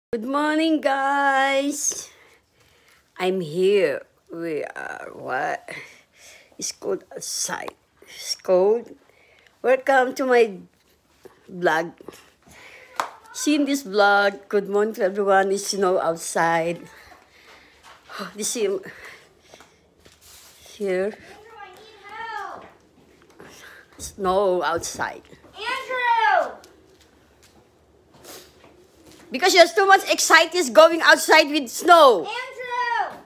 Good morning, guys. I'm here. We are what? It's cold outside. It's cold. Welcome to my vlog. See in this vlog. Good morning to everyone. It's snow outside. This is here. Andrew, I need help. Snow outside. Andrew! Because you're too much excited going outside with snow. Andrew!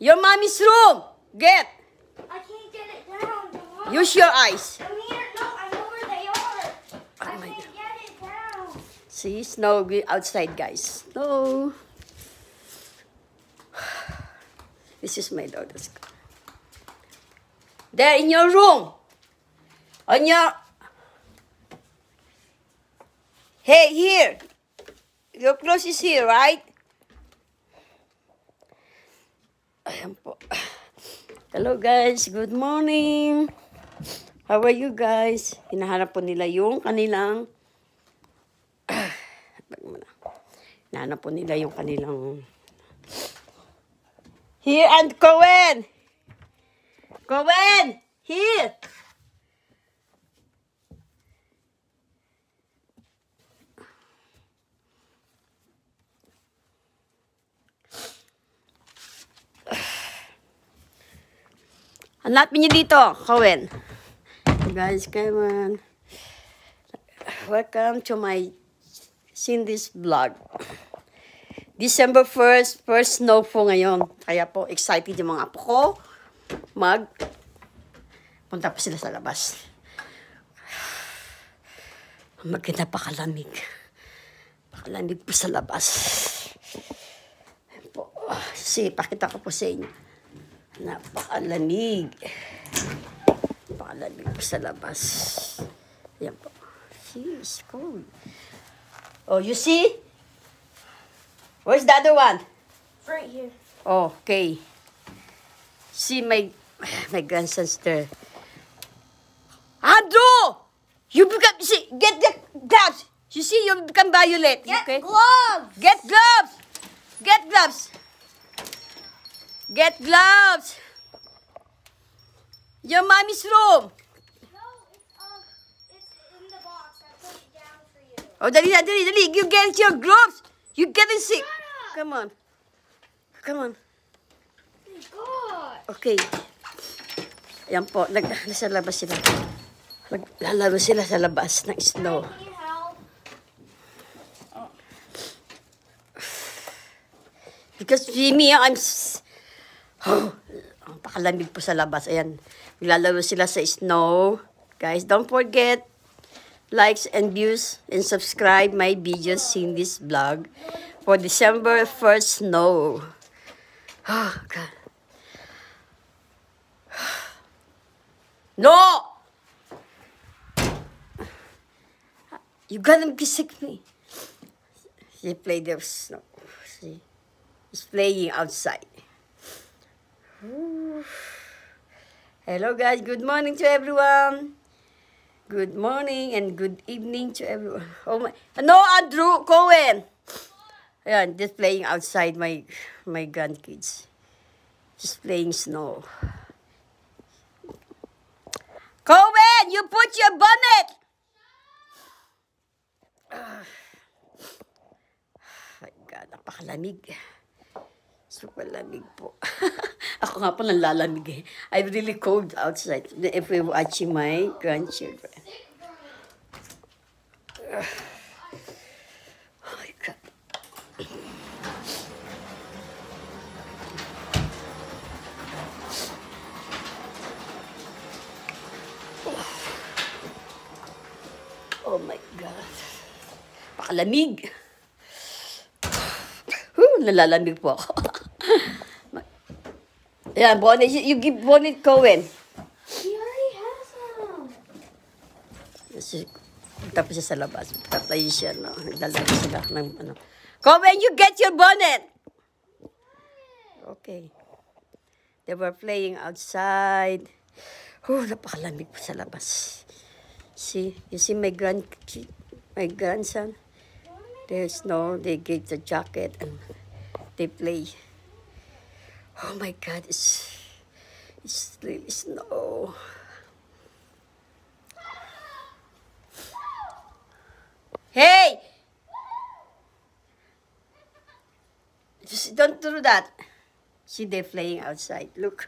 Your mommy's room. Get. I can't get it down. Come on. Use your eyes. I'm here. No, I know where they are. Oh I my can't get it down. See, snow outside, guys. Snow. This is my daughter's. There in your room. On your. Hey, here. Your clothes is here, right? Ayan po. Hello, guys. Good morning. How are you, guys? Hinahanap po nila yung kanilang hinahanap po nila yung kanilang here and Cohen! Cohen! Here! Hanapin niyo dito, Cohen. Guys, come on. Welcome to my Cindy's vlog. December 1st, first snow po ngayon. Kaya po, excited yung mga apo ko. Punta pa sila sa labas. Maganda pa kalamig. Pakalamig po sa labas. Ayan po. Pakita ko po sa inyo. Napakalamig. Napakalamig po sa labas. Ayan po. See, it's cold. Oh, you see? Where's the other one? It's right here. Oh, okay. See my grandson's there. Andrew! You become, see, get the gloves. You see, you become violet. Get Okay? gloves. Get gloves. Get gloves. Get gloves. Your mommy's room. No, it's in the box. I put it down for you. Oh, dali. You get your gloves. You getting sick. Come on. Come on. God. Okay. Ayan po. Nasa labas sila. Maglalaro sila sa labas ng snow. I need help. Because Jimmy, ang pakalamig po sa labas. Ayan. Maglalaro sila sa snow. Guys, don't forget, likes and views and subscribe my videos in this vlog for December 1st snow. Oh, God. No! You gotta be sick me. She played the snow. See? He's playing outside. Hello guys, good morning to everyone. Good morning and good evening to everyone. Oh my, no, Andrew Cohen. Ayan, just playing outside my grandkids. Just playing snow. Cohen, you put your bonnet. My God, napakalamig. Super lamig po. Ako nga po nalalamig eh. I'm really cold outside if we're watching my grandchildren. Oh my God. Oh my God. Pakalamig. Nalalamig po ako. Ayan, bonnet. You give bonnet Cohen. He already has them. Tapos siya sa labas. Tatayo siya, no? Naglalaro sila ng ano. Cohen, you get your bonnet! Okay. They were playing outside. Napakalamig po sa labas. See? You see my grandson? There's snow. They get the jacket and they play. Oh my God, it's really snow. Hey! Just don't do that. See, they're playing outside. Look.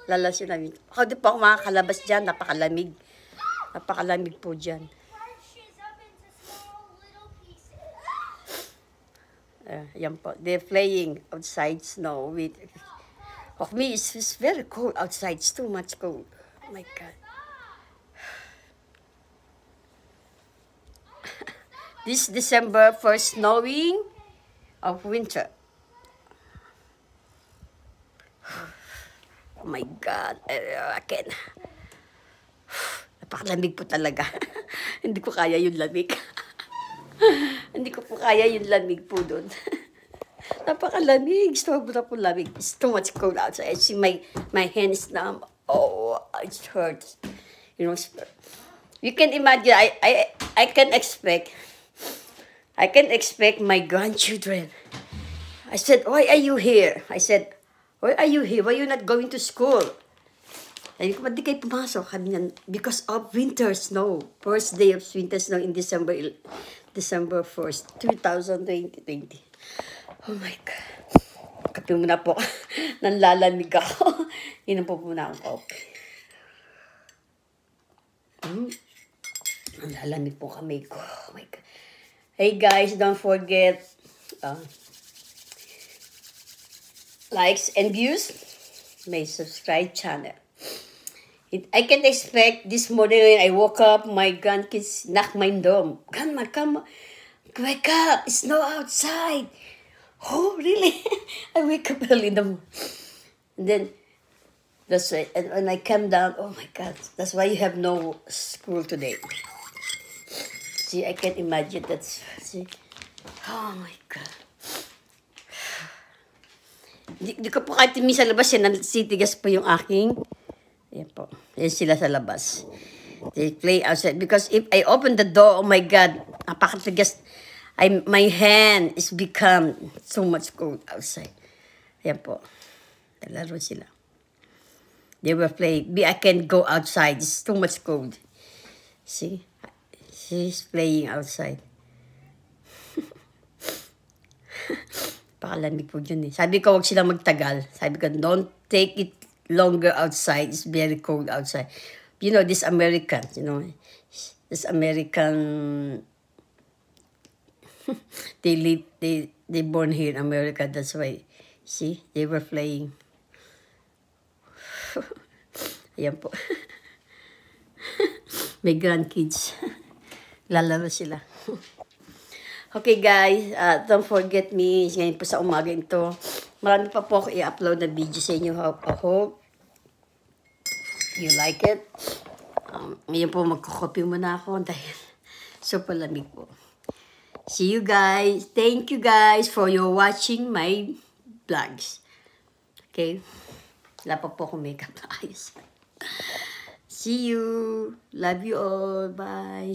Lala sila. Ako di pa ako makakalabas dyan. Napakalamig. Napakalamig po dyan. Crunches up into small little pieces. Yan po. They're playing outside snow. Of me, it's very cold outside. It's too much cold. Oh my God. This December, first snowing of winter. Oh my God. I can't. Napakalamig po talaga. Hindi ko kaya yung lamig. Hindi ko po kaya yung lamig po doon. Napakalamig. Sobra po lamig. It's too much cold outside. I see my hands numb. Oh, it hurts. You know, you can imagine. I can expect my grandchildren. I said, why are you here? I said, why are you here? Why are you not going to school? Sabi ko, ba't di kayo pumasok? Sabi niya, because of winter snow. First day of winter snow in December 1st, 2020. Oh my God. Kape muna po. Nanlalamig ako. Inom po muna ang kape. Nanlalamig po kamay ko. Oh my God. Hey guys, don't forget likes and views. May subscribe channel. I can't expect this morning when I woke up, my grandkids knock my door. Grandma, come, wake up, it's snow outside. Oh, really? I wake up early in the morning. And then, that's right. And when I come down, oh my God, that's why you have no school today. See, I can't imagine that. See, oh my God. Di ko po kahit sa labas yan, sitigas po yung aking. Yan po. Yan sila sa labas. They play outside. Because if I open the door, oh my God, napakatigas. My hand is become so much cold outside. Yan po. Nalaro sila. They were playing. I can't go outside. It's too much cold. See? She's playing outside. Pakalamig po dyan eh. Sabi ko, huwag silang magtagal. Sabi ko, don't take it longer outside. It's very cold outside. You know, this American, this American, they born here in America. That's why, see, they were playing. Ayan po. May grandkids. Lalaro sila. Okay guys, don't forget me. Ngayon po sa umaga ito. Marami pa po ako i-upload na video sa inyo. I hope you like it. Ngayon po magkukopy muna ako dahil super lamig po. See you guys. Thank you guys for your watching my vlogs. Okay? Wala pa po akong makeup na ayos. See you. Love you all. Bye.